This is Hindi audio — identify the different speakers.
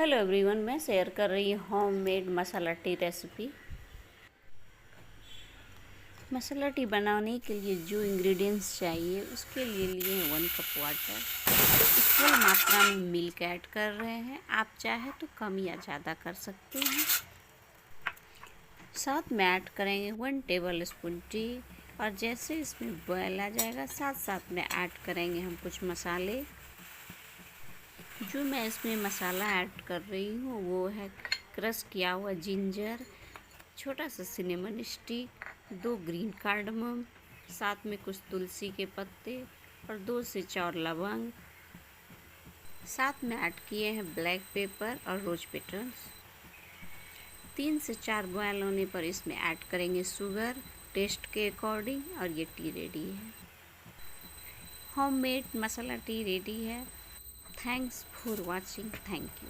Speaker 1: हेलो एवरीवन, मैं शेयर कर रही हूँ होममेड मसाला टी रेसिपी। मसाला टी बनाने के लिए जो इंग्रेडिएंट्स चाहिए उसके लिए 1 कप वाटर, इक्वल मात्रा में मिल्क ऐड कर रहे हैं। आप चाहे तो कम या ज़्यादा कर सकते हैं। साथ में ऐड करेंगे 1 टेबल स्पून टी, और जैसे इसमें बॉयल आ जाएगा साथ साथ में ऐड करेंगे हम कुछ मसाले। जो मैं इसमें मसाला ऐड कर रही हूँ वो है क्रश किया हुआ जिंजर, छोटा सा सिनेमन स्टिक, 2 ग्रीन कार्डमम, साथ में कुछ तुलसी के पत्ते और 2 से 4 लवंग। साथ में ऐड किए हैं ब्लैक पेपर और रोज पेटल्स। 3 से 4 बॉयल होने पर इसमें ऐड करेंगे शुगर टेस्ट के अकॉर्डिंग, और ये टी रेडी है। होममेड मसाला टी रेडी है। Thanks for watching. Thank you.